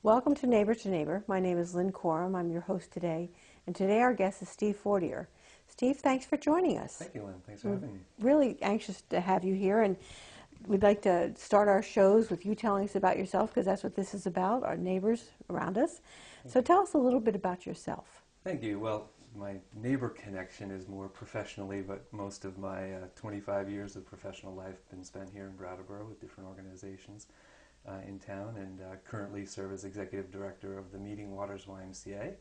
Welcome to Neighbor. My name is Lynn Coram. I'm your host today. And today our guest is Steve Fortier. Steve, thanks for joining us. Thank you, Lynn. Thanks for having me. Really anxious to have you here. And we'd like to start our shows with you telling us about yourself, because that's what this is about, our neighbors around us. So tell us a little bit about yourself. Thank you. Well, my neighbor connection is more professionally, but most of my 25 years of professional life have been spent here in Brattleboro with different organizations in town, and currently serve as executive director of the Meeting Waters YMCA,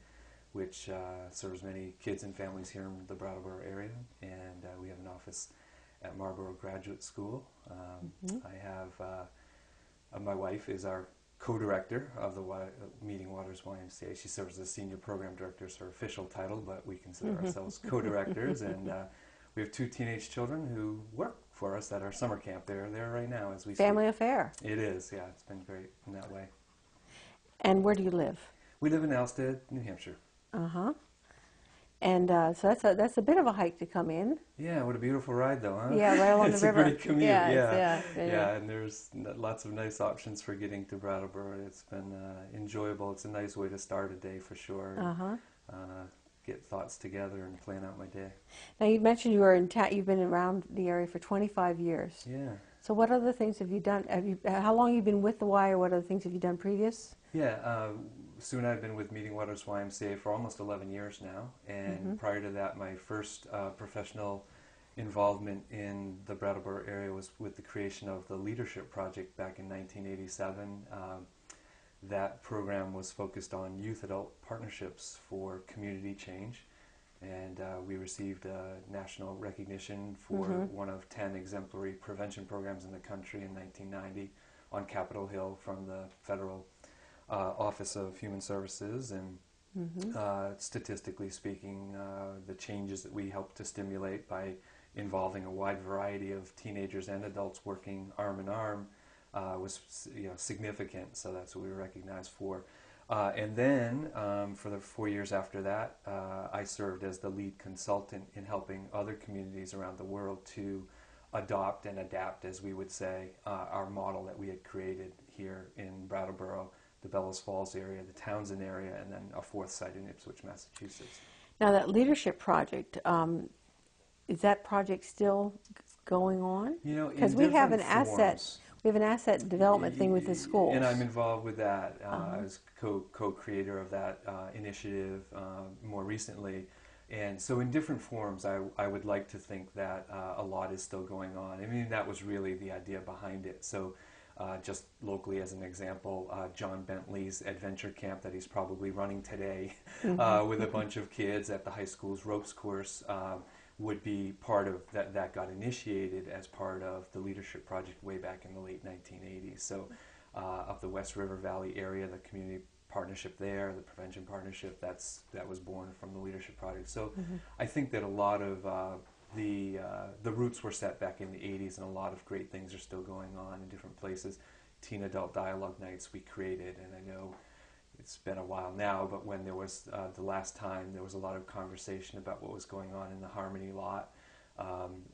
which serves many kids and families here in the Brattleboro area, and we have an office at Marlboro Graduate School. I have my wife is our co-director of the Meeting Waters YMCA. She serves as senior program director, is her official title, but we consider ourselves co-directors, and we have two teenage children who work for us at our summer camp. They're there right now as we speak. Family affair. It is, yeah. It's been great in that way. And where do you live? We live in Alstead, New Hampshire. Uh-huh. And so that's a bit of a hike to come in. Yeah, what a beautiful ride, though, huh? Yeah, right along the river. It's a great commute. Yeah, and there's lots of nice options for getting to Brattleboro. It's been enjoyable. It's a nice way to start a day for sure. Get thoughts together and plan out my day. Now, you mentioned you were in you've been around the area for 25 years. Yeah. So what other things have you done? How long have you been with the Y, or what other things have you done previous? Yeah, Sue and I have been with Meeting Waters YMCA for almost 11 years now, and prior to that, my first professional involvement in the Brattleboro area was with the creation of the Leadership Project back in 1987. That program was focused on youth-adult partnerships for community change, and we received national recognition for one of 10 exemplary prevention programs in the country in 1990 on Capitol Hill from the Federal Office of Human Services, and statistically speaking, the changes that we helped to stimulate by involving a wide variety of teenagers and adults working arm in arm was significant. So that's what we were recognized for. And then for the 4 years after that, I served as the lead consultant in helping other communities around the world to adopt and adapt, as we would say, our model that we had created here in Brattleboro, the Bellows Falls area, the Townsend area, and then a fourth site in Ipswich, Massachusetts. Now, that Leadership Project, is that project still going on? Because we have an asset. We have an asset development thing with the schools. And I'm involved with that. I was co-creator of that initiative more recently. And so in different forms, I would like to think that a lot is still going on. I mean, that was really the idea behind it. So just locally as an example, John Bentley's adventure camp that he's probably running today with a bunch of kids at the high school's ropes course would be part of that got initiated as part of the Leadership Project way back in the late 1980s. So of the West River Valley area, the community partnership there, the prevention partnership, that was born from the Leadership Project. So I think that a lot of the roots were set back in the 80s, and a lot of great things are still going on in different places. Teen Adult Dialogue Nights we created, and I know it's been a while now, but when there was the last time, there was a lot of conversation about what was going on in the Harmony lot.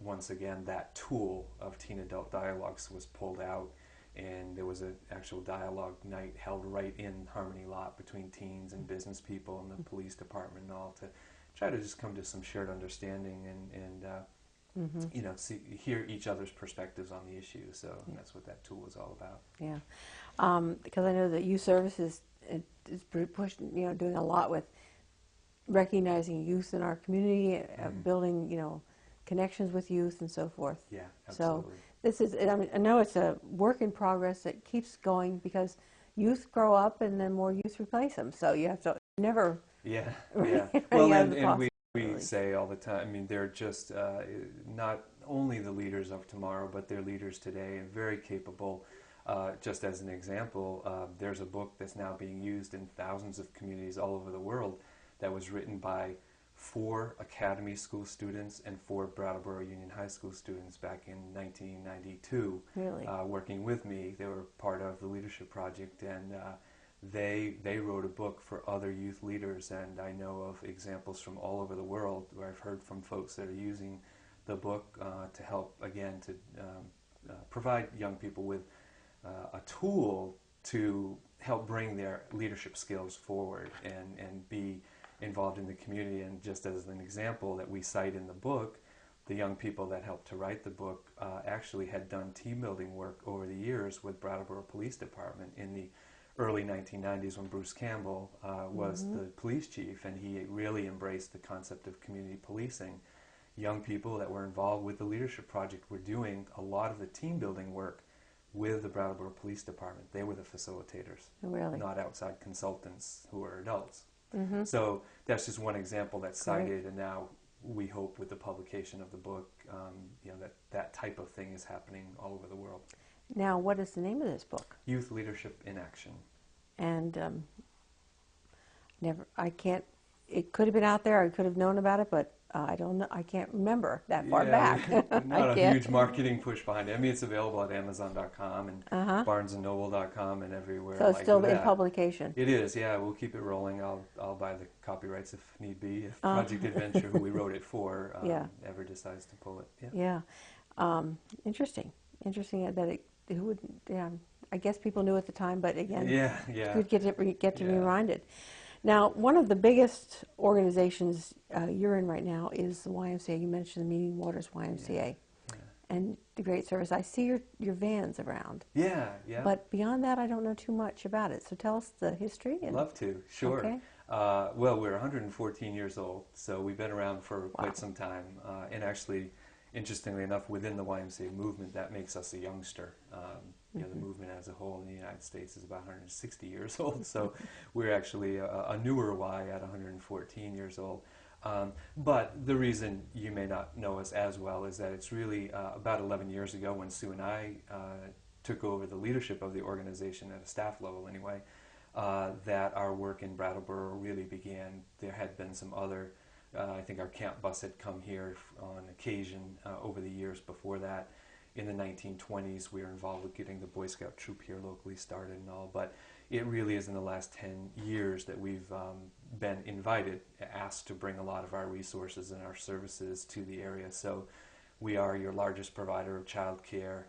Once again, that tool of teen adult dialogues was pulled out, and there was an actual dialogue night held right in Harmony lot between teens and business people and the police department and all, to try to just come to some shared understanding and hear each other's perspectives on the issue. So that's what that tool was all about. Yeah, because I know that youth services is pushing, doing a lot with recognizing youth in our community, building, connections with youth and so forth. Yeah, absolutely. So this is, I know it's a work in progress that keeps going, because youth grow up and then more youth replace them. So you have to never. Yeah, yeah. Well, and we say all the time, I mean, they're just not only the leaders of tomorrow, but they're leaders today, and very capable. Just as an example, there's a book that's now being used in thousands of communities all over the world that was written by 4 Academy School students and 4 Brattleboro Union High School students back in 1992. Really? Working with me. They were part of the Leadership Project, and they wrote a book for other youth leaders, and I know of examples from all over the world where I've heard from folks that are using the book to help, again, to provide young people with a tool to help bring their leadership skills forward and be involved in the community. And just as an example that we cite in the book, the young people that helped to write the book actually had done team building work over the years with Brattleboro Police Department in the early 1990s when Bruce Campbell was the police chief, and he really embraced the concept of community policing. Young people that were involved with the leadership project were doing a lot of the team building work with the Brattleboro Police Department. They were the facilitators, Really? not outside consultants who are adults. So that's just one example that's cited, and now we hope with the publication of the book, that type of thing is happening all over the world. Now, what is the name of this book? Youth Leadership in Action. And it could have been out there, I could have known about it, but I don't know, I can't remember that far back. Not a huge marketing push behind it. I mean, it's available at Amazon.com and BarnesandNoble.com and everywhere. So it's still in publication. It is, yeah. We'll keep it rolling. I'll buy the copyrights if need be. If Project Adventure, who we wrote it for, ever decides to pull it. Yeah. Interesting that it. Who would? Yeah. I guess people knew at the time, but again, you get to be reminded. Now, one of the biggest organizations you're in right now is the YMCA. You mentioned the Meeting Waters YMCA, and the great service. I see your vans around. Yeah. But beyond that, I don't know too much about it. So tell us the history. Love to, sure. Okay. Well, we're 114 years old, so we've been around for quite some time. And actually, interestingly enough, within the YMCA movement, that makes us a youngster. The movement as a whole in the United States is about 160 years old, so we're actually a newer Y at 114 years old. But the reason you may not know us as well is that it's really about 11 years ago when Sue and I took over the leadership of the organization at a staff level anyway, that our work in Brattleboro really began. There had been some other, I think our camp bus had come here on occasion over the years before that. In the 1920s, we were involved with getting the Boy Scout troop here locally started and all, but it really is in the last 10 years that we've been invited, asked to bring a lot of our resources and our services to the area. So we are your largest provider of child care.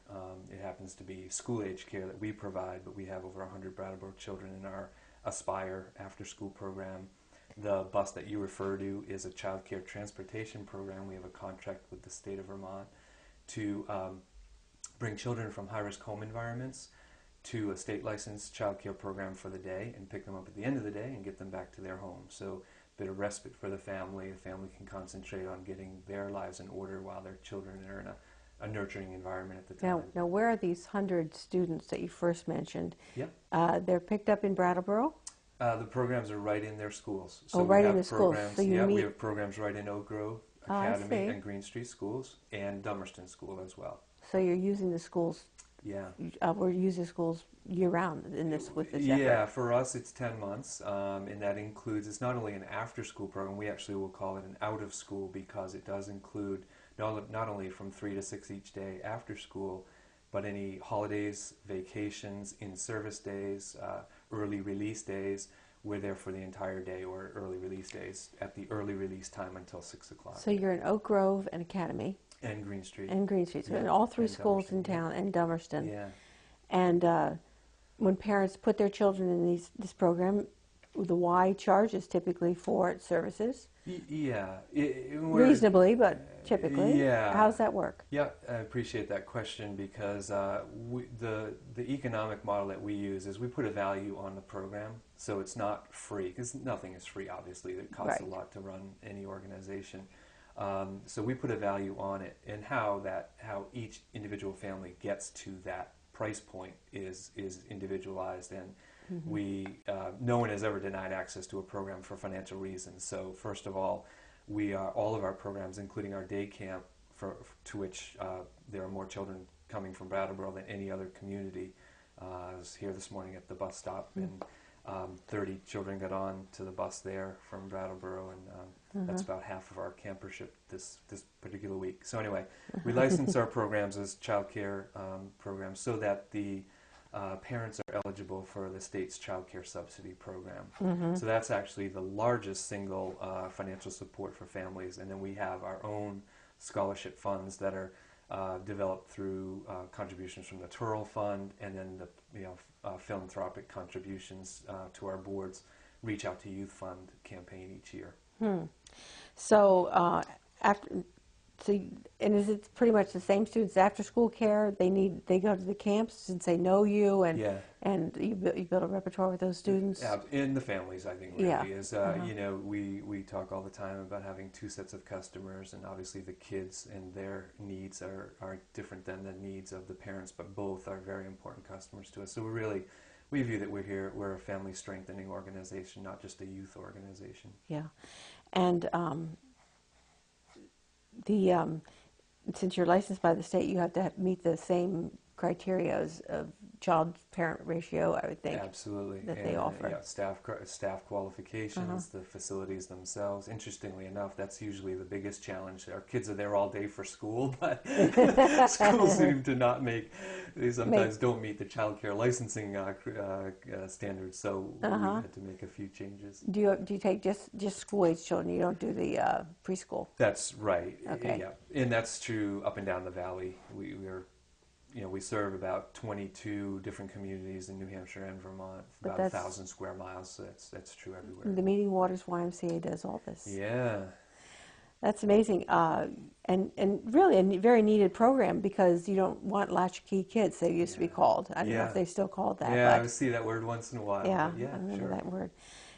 It happens to be school-age care that we provide, but we have over 100 Brattleboro children in our Aspire after-school program. The bus that you refer to is a child care transportation program. We have a contract with the state of Vermont to bring children from high-risk home environments to a state-licensed child care program for the day and pick them up at the end of the day and get them back to their home. So a bit of respite for the family. The family can concentrate on getting their lives in order while their children are in a nurturing environment at the time. Now, where are these 100 students that you first mentioned? Yeah. They're picked up in Brattleboro? The programs are right in their schools. So right we have in the schools. So we have programs right in Oak Grove Academy and Green Street schools and Dummerston School as well. So you're using the schools. Yeah. We're using schools year-round with this effort. Yeah, for us it's 10 months, and that includes, it's not only an after-school program, we actually will call it an out-of-school because it does include not only from 3 to 6 each day after school, but any holidays, vacations, in-service days, early release days. We're there for the entire day, or early release days at the early release time until 6 o'clock. So you're in Oak Grove and Academy. And Green Street. And Green Street. So in all three schools in town, and Dummerston. Yeah. And when parents put their children in this program, the Y charges typically for services. Yeah. Reasonably, but typically. Yeah. How does that work? Yeah, I appreciate that question because the economic model that we use is we put a value on the program, so it's not free, because nothing is free, obviously. It costs a lot to run any organization. So we put a value on it, and how each individual family gets to that price point is individualized, and no one has ever denied access to a program for financial reasons. So first of all, all of our programs, including our day camp, to which there are more children coming from Brattleboro than any other community. I was here this morning at the bus stop, and 30 children got on to the bus there from Brattleboro, and that's about half of our campership this particular week. So anyway, we license our programs as child care programs so that the parents are eligible for the state's child care subsidy program. So that's actually the largest single financial support for families. And then we have our own scholarship funds that are developed through contributions from the Turl Fund, and then the philanthropic contributions to our board's Reach Out to Youth Fund campaign each year. So after, so, and is it pretty much the same students after school care? They go to the camps since they know you, and Yeah. and you build a repertoire with those students. In the families, I think, really Yeah. is we talk all the time about having two sets of customers, and obviously the kids and their needs are different than the needs of the parents, but both are very important customers to us. So we view that we're a family strengthening organization, not just a youth organization. Yeah, and since you're licensed by the state, you have to meet the same criteria as of child-parent ratio, I would think. Absolutely. That they offer. Yeah, staff qualifications, the facilities themselves. Interestingly enough, that's usually the biggest challenge. Our kids are there all day for school, but schools seem to not they sometimes don't meet the child care licensing standards, so we had to make a few changes. Do you take just school-age children? You don't do the preschool? That's right. Okay. Yeah, and that's true up and down the valley. We serve about 22 different communities in New Hampshire and Vermont, about 1,000 square miles, so that's true everywhere. The Meeting Waters YMCA does all this. Yeah. That's amazing, and really a very needed program, because you don't want latchkey kids, they used to be called. I don't know if they still called that. Yeah, but I see that word once in a while. Yeah, yeah, I remember sure. that word.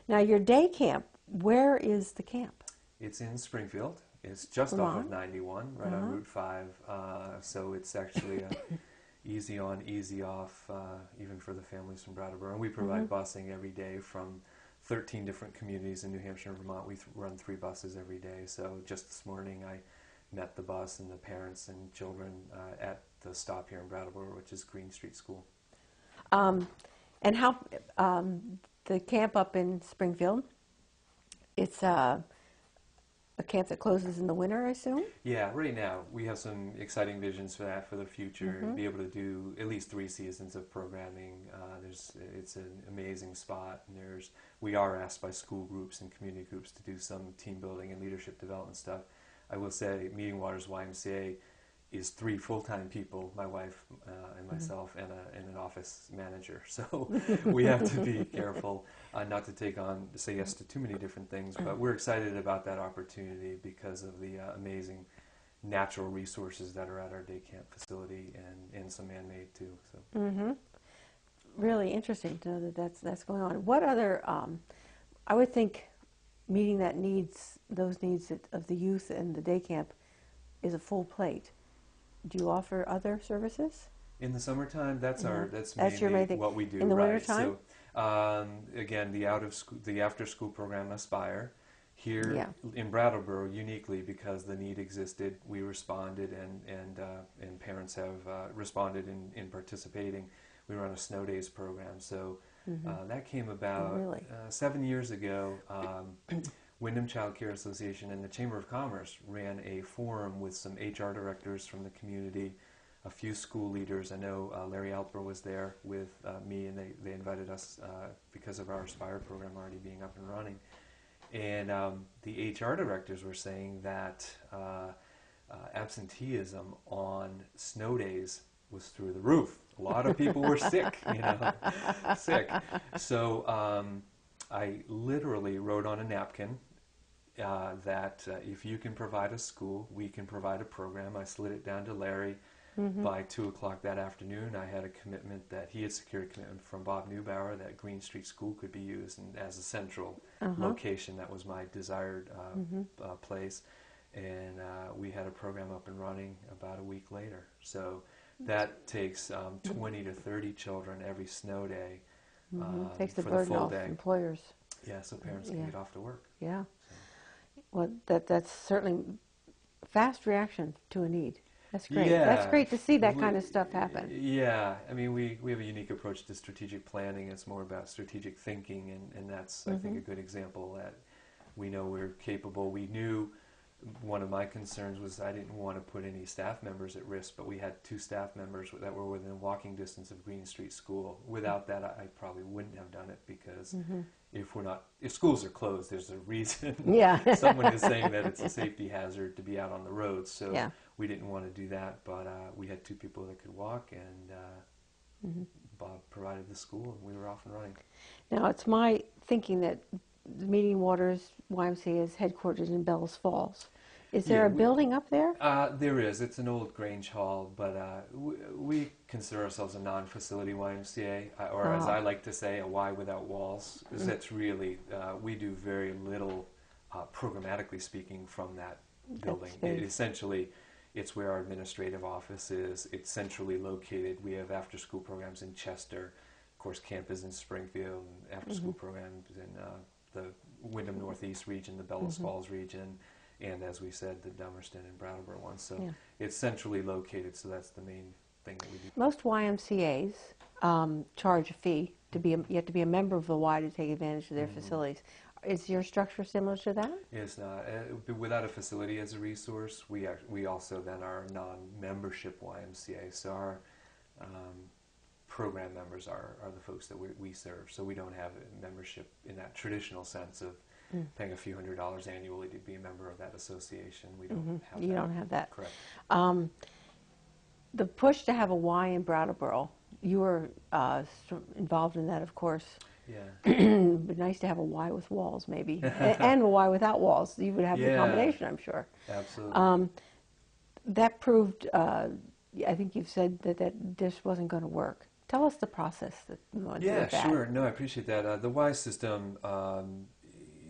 Now, your day camp, where is the camp? It's in Springfield. It's just off of 91, right on Route 5. So it's actually easy on, easy off, even for the families from Brattleboro. And we provide busing every day from 13 different communities in New Hampshire and Vermont. We run 3 buses every day. So just this morning I met the bus and the parents and children at the stop here in Brattleboro, which is Green Street School. And how, the camp up in Springfield, it's a camp that closes in the winter, I assume? Yeah, right now we have some exciting visions for that for the future. Be able to do at least 3 seasons of programming. It's an amazing spot, and we are asked by school groups and community groups to do some team building and leadership development stuff. I will say Meeting Waters YMCA is 3 full-time people, my wife and myself, and an office manager. So we have to be careful not to say yes to too many different things, but we're excited about that opportunity because of the amazing natural resources that are at our day camp facility, and some man-made too. So. Really interesting to know that that's going on. What other, I would think meeting those needs of the youth and the day camp is a full plate. Do you offer other services? In the summertime, that's That's your mainly main thing. what we do. In the right? wintertime? So, again, the after-school program Aspire. Here in Brattleboro, uniquely because the need existed, we responded, and parents have responded in participating. We run a snow days program, so that came about 7 years ago. Wyndham Child Care Association and the Chamber of Commerce ran a forum with some HR directors from the community, a few school leaders. I know Larry Alper was there with me, and they invited us because of our Aspire program already being up and running. And the HR directors were saying that absenteeism on snow days was through the roof. A lot of people were sick, sick. So I literally wrote on a napkin that if you can provide a school, we can provide a program. I slid it down to Larry. By 2 o'clock that afternoon, I had a commitment that he had secured a commitment from Bob Neubauer that Green Street School could be used as a central location. That was my desired place. And we had a program up and running about a week later. So that takes 20 to 30 children every snow day Takes the for burden the full off day. employers. Yeah, so parents can get off to work. Yeah. Well, that's certainly fast reaction to a need. That's great. Yeah. That's great to see that kind of stuff happen. Yeah, I mean, we have a unique approach to strategic planning. It's more about strategic thinking, and that's, I think, a good example that we know we're capable. We knew one of my concerns was I didn't want to put any staff members at risk, but we had 2 staff members that were within walking distance of Green Street School. Without that, I probably wouldn't have done it, because if schools are closed, there's a reason. Yeah. Someone is saying that it's a safety hazard to be out on the roads. So we didn't want to do that, but we had 2 people that could walk, and Bob provided the school, and we were off and running. Now, it's my thinking that the Meeting Waters YMCA is headquartered in Bellows Falls. Is there a building up there? There is. It's an old Grange Hall, but we consider ourselves a non-facility YMCA, or as I like to say, a Y without walls. Because that's really, we do very little, programmatically speaking, from that building. Essentially, it's where our administrative office is. It's centrally located. We have after-school programs in Chester. Of course, camp is in Springfield, and after-school programs in the Windham Northeast region, the Bellows Falls region, and as we said, the Dummerston and Brattleboro one. So it's centrally located, so that's the main thing that we do. Most YMCA's charge a fee to be you have to be a member of the Y to take advantage of their facilities. Is your structure similar to that? It's not. Without a facility as a resource, we also then are a non-membership YMCA. So our program members are the folks that we serve. So we don't have a membership in that traditional sense of paying a few $100s annually to be a member of that association. We don't have that. You don't have that. Correct. The push to have a Y in Brattleboro, you were involved in that, of course. Yeah. It'd be nice to have a Y with walls, maybe, and a Y without walls. You would have the combination, I'm sure. Absolutely. That proved, I think you've said that this wasn't going to work. Tell us the process that you went through with that. Yeah, sure. No, I appreciate that. The Y system,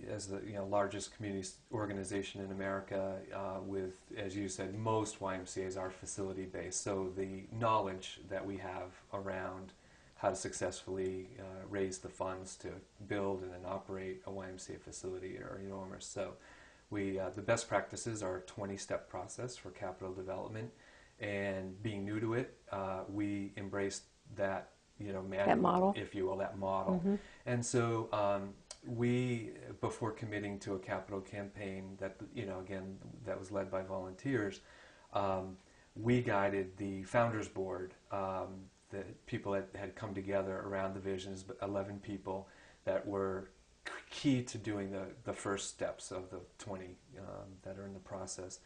as the largest community organization in America, with, as you said, most YMCA's are facility-based. So the knowledge that we have around how to successfully raise the funds to build and then operate a YMCA facility are enormous. So the best practices are a 20-step process for capital development, and being new to it, we embraced that that model, if you will, that model. And so we, before committing to a capital campaign that again that was led by volunteers, we guided the founders board. The people that had come together around the visions, 11 people that were key to doing the first steps of the 20 that are in the process.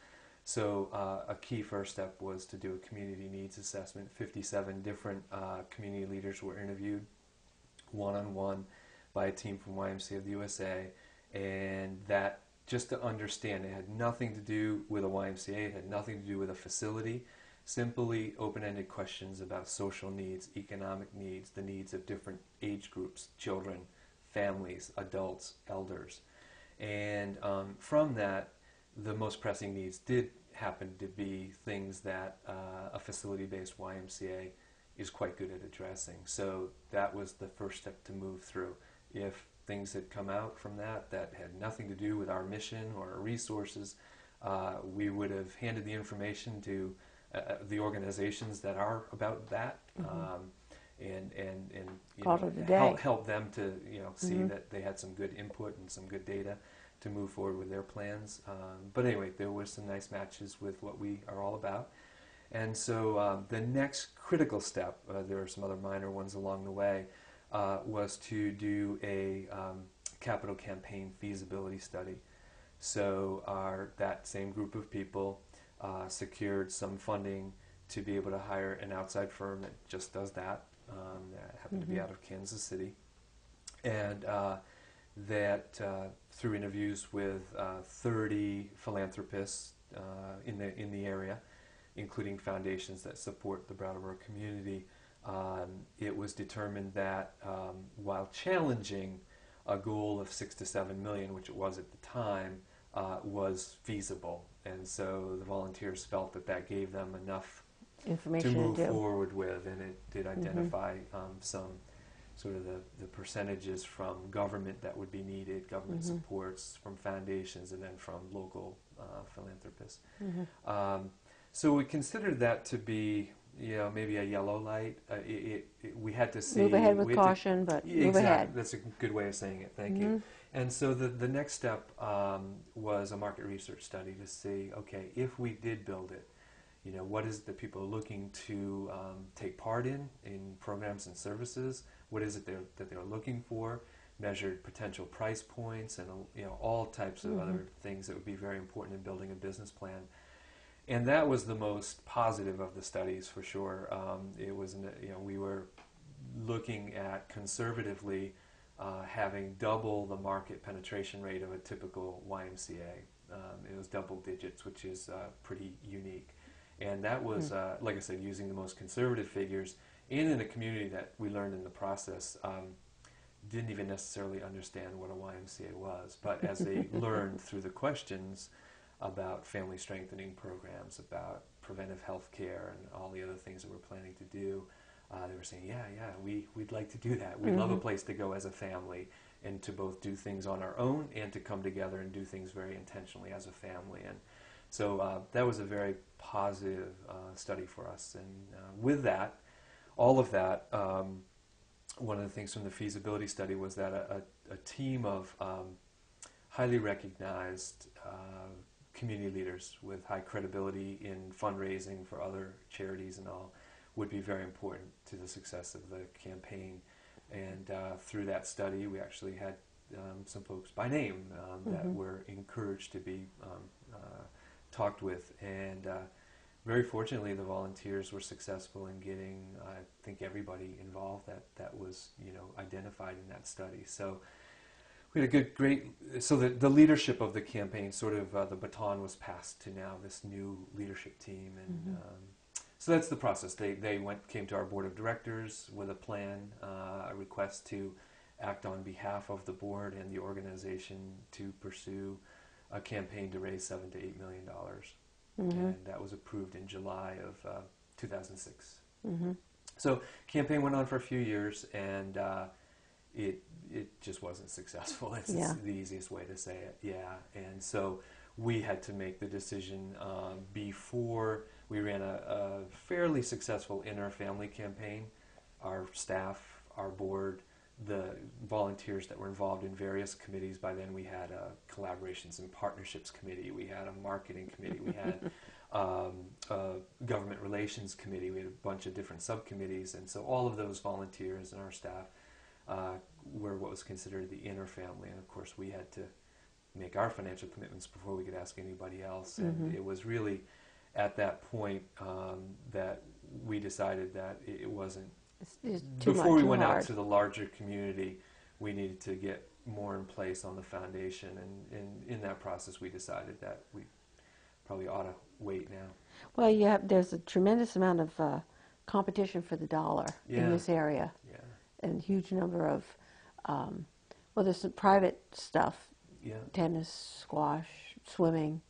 So a key first step was to do a community needs assessment. 57 different community leaders were interviewed one-on-one by a team from YMCA of the USA, and that, just to understand, it had nothing to do with a YMCA, it had nothing to do with a facility, simply open-ended questions about social needs, economic needs, the needs of different age groups, children, families, adults, elders. And from that, the most pressing needs did happen to be things that a facility-based YMCA is quite good at addressing. So that was the first step to move through. If things had come out from that had nothing to do with our mission or our resources, we would have handed the information to the organizations that are about that, and help them to see that they had some good input and some good data to move forward with their plans. But anyway, there were some nice matches with what we are all about. And so the next critical step, there are some other minor ones along the way, was to do a capital campaign feasibility study. So that same group of people secured some funding to be able to hire an outside firm that just does that. That happened to be out of Kansas City. And that through interviews with 30 philanthropists in the area, including foundations that support the Brattleboro community, it was determined that while challenging a goal of $6 to $7 million, which it was at the time, was feasible. And so the volunteers felt that gave them enough information to move forward with, and it did identify some sort of the percentages from government that would be needed, government supports, from foundations, and then from local philanthropists. So we considered that to be, maybe a yellow light. We had to see... Move ahead with caution, but move ahead. That's a good way of saying it. Thank you. And so the next step was a market research study to see, okay, if we did build it, what is it that people are looking to take part in programs and services? What is it that they're looking for? Measured potential price points and all types of other things that would be very important in building a business plan. And that was the most positive of the studies, for sure. It was, we were looking at conservatively having double the market penetration rate of a typical YMCA. It was double digits, which is pretty unique. And that was, like I said, using the most conservative figures, and in a community that we learned in the process didn't even necessarily understand what a YMCA was. But as they learned through the questions about family strengthening programs, about preventive health care, and all the other things that we're planning to do, they were saying, yeah, we'd like to do that. We'd love a place to go as a family and to both do things on our own and to come together and do things very intentionally as a family. And so that was a very positive study for us. And with that, all of that, one of the things from the feasibility study was that a team of highly recognized community leaders with high credibility in fundraising for other charities and all would be very important to the success of the campaign. And through that study, we actually had some folks by name that were encouraged to be talked with. And very fortunately, the volunteers were successful in getting, I think, everybody involved that was, identified in that study. So we had a great. So the leadership of the campaign, sort of, the baton was passed to now this new leadership team, and so that's the process. They came to our board of directors with a plan, a request to act on behalf of the board and the organization to pursue a campaign to raise $7 to $8 million. And that was approved in July of 2006. So campaign went on for a few years, and it just wasn't successful. It's the easiest way to say it. Yeah, and so we had to make the decision before we ran a fairly successful inter-family campaign. Our staff, our board, the volunteers that were involved in various committees. By then we had a collaborations and partnerships committee, we had a marketing committee, we had a government relations committee, we had a bunch of different subcommittees, and so all of those volunteers and our staff were what was considered the inner family, and of course we had to make our financial commitments before we could ask anybody else. And it was really at that point that we decided that it wasn't, before we went out to the larger community, we needed to get more in place on the foundation, and in that process we decided that we probably ought to wait now. Well, there's a tremendous amount of competition for the dollar in this area, and a huge number of, there's some private stuff, tennis, squash, swimming,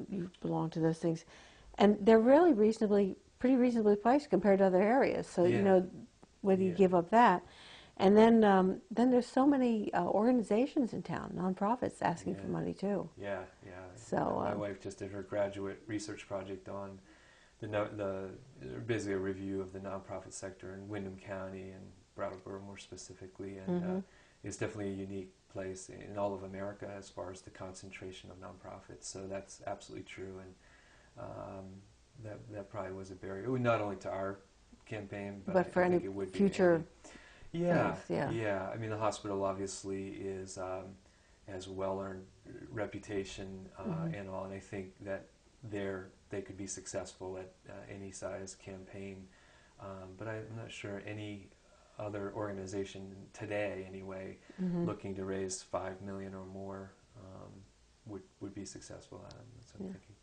you belong to those things, and they're really pretty reasonably priced compared to other areas. So whether you give up that, and then there's so many organizations in town, nonprofits asking for money too. So my wife just did her graduate research project on basically a review of the nonprofit sector in Windham County and Brattleboro more specifically, and it's definitely a unique place in all of America as far as the concentration of nonprofits. So that's absolutely true, and that probably was a barrier, not only to our campaign, but for any future things. I mean, the hospital obviously has a well-earned reputation and all, and I think that they could be successful at any size campaign, but I'm not sure any other organization today, anyway, looking to raise $5 million or more would be successful at it. That's what I'm thinking.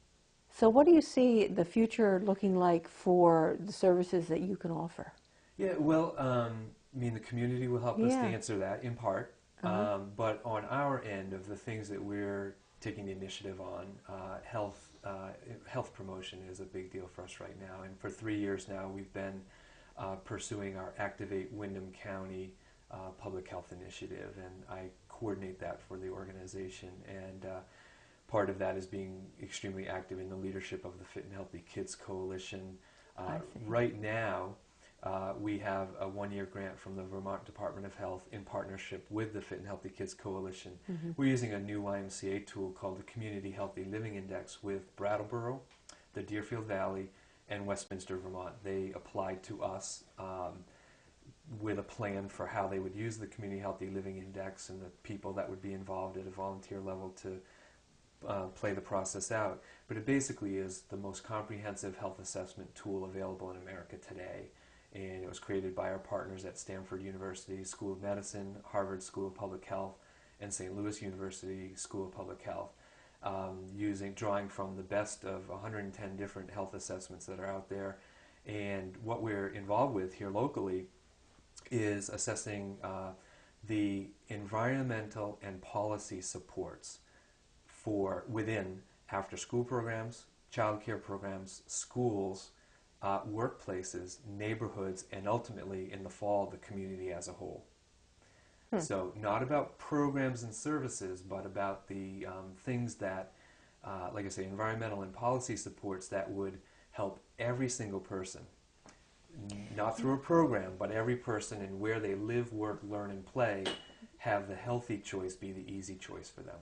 So what do you see the future looking like for the services that you can offer? Yeah, well, I mean, the community will help us to answer that in part, but on our end of the things that we're taking the initiative on, health promotion is a big deal for us right now, and for 3 years now we've been pursuing our Activate Windham County public health initiative, and I coordinate that for the organization, and part of that is being extremely active in the leadership of the Fit and Healthy Kids Coalition. Right now, we have a 1-year grant from the Vermont Department of Health in partnership with the Fit and Healthy Kids Coalition. We're using a new YMCA tool called the Community Healthy Living Index with Brattleboro, the Deerfield Valley, and Westminster, Vermont. They applied to us with a plan for how they would use the Community Healthy Living Index and the people that would be involved at a volunteer level to play the process out. But it basically is the most comprehensive health assessment tool available in America today. and it was created by our partners at Stanford University School of Medicine, Harvard School of Public Health, and St. Louis University School of Public Health, drawing from the best of 110 different health assessments that are out there. And what we're involved with here locally is assessing the environmental and policy supports for within after-school programs, child care programs, schools, workplaces, neighborhoods, and ultimately in the fall, the community as a whole. So not about programs and services, but about the things that, like I say, environmental and policy supports that would help every single person, not through a program, but every person in where they live, work, learn, and play, have the healthy choice be the easy choice for them.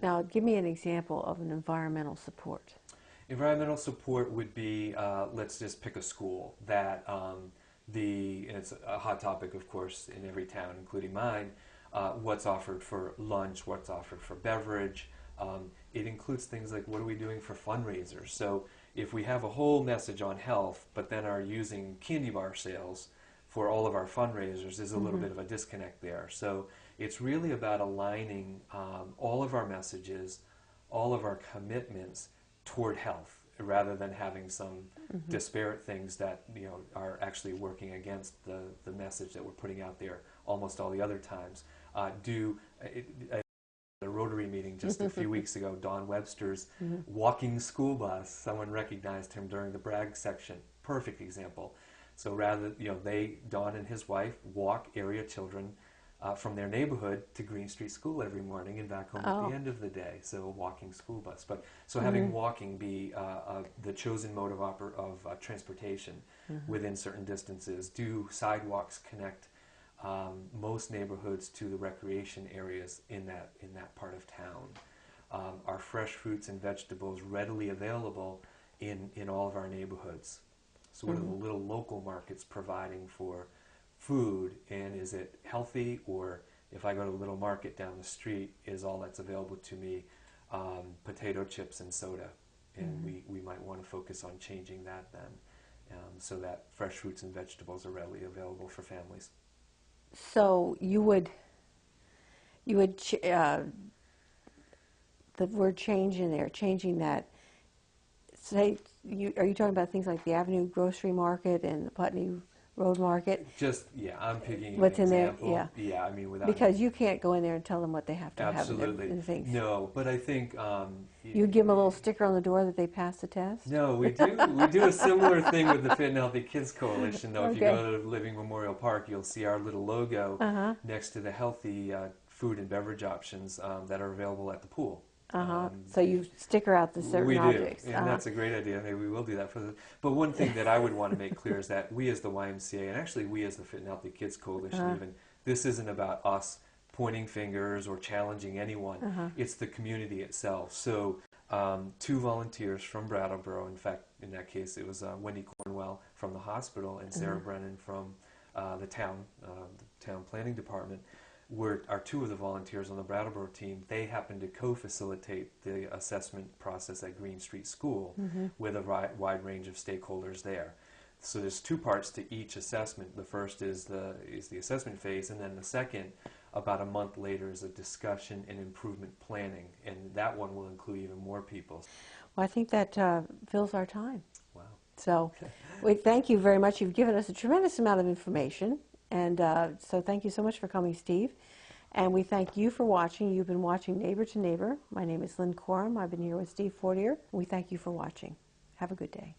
Now, give me an example of an environmental support. Environmental support would be, let's just pick a school that and it's a hot topic, of course, in every town, including mine, what's offered for lunch, what's offered for beverage. It includes things like what are we doing for fundraisers. So if we have a whole message on health, but then are using candy bar sales for all of our fundraisers, there's a little bit of a disconnect there. So it's really about aligning all of our messages, all of our commitments toward health, rather than having some disparate things that are actually working against the message that we're putting out there almost all the other times. A Rotary meeting just a few weeks ago, Don Webster's walking school bus, someone recognized him during the brag section. Perfect example. So rather, Don and his wife walk area children from their neighborhood to Green Street School every morning and back home at the end of the day. So a walking school bus. But so having walking be the chosen mode of transportation within certain distances. Do sidewalks connect most neighborhoods to the recreation areas in that part of town? Are fresh fruits and vegetables readily available in all of our neighborhoods? So what are the little local markets providing for food, and is it healthy, or if I go to a little market down the street, is all that's available to me potato chips and soda? And we might want to focus on changing that then, so that fresh fruits and vegetables are readily available for families. So you would the word change in there, changing that. Say, are you talking about things like the Avenue Grocery Market and the Putney Road Market? Just, I'm picking What's an in there? example. I mean, without... Because you can't go in there and tell them what they have to Absolutely. have in things. No, but I think... You'd give them a little sticker on the door that they passed the test? No, we do a similar thing with the Fit and Healthy Kids Coalition, though. If you go to Living Memorial Park, you'll see our little logo next to the healthy food and beverage options that are available at the pool. So you sticker out the certain objects. We do, and that's a great idea. Maybe we will do that But one thing that I would want to make clear is that we as the YMCA, and actually we as the Fit and Healthy Kids Coalition even, this isn't about us pointing fingers or challenging anyone. It's the community itself. So 2 volunteers from Brattleboro, in fact, in that case it was Wendy Cornwell from the hospital and Sarah Brennan from the town planning department, are 2 of the volunteers on the Brattleboro team. They happen to co-facilitate the assessment process at Green Street School with a wide range of stakeholders there. So there's 2 parts to each assessment. The first is the assessment phase, and then the second, about a month later, is a discussion and improvement planning, and that one will include even more people. Well, I think that fills our time. Wow. So we thank you very much. You've given us a tremendous amount of information. And so thank you so much for coming, Steve. And we thank you for watching. You've been watching Neighbor to Neighbor. My name is Lynn Coram. I've been here with Steve Fortier. We thank you for watching. Have a good day.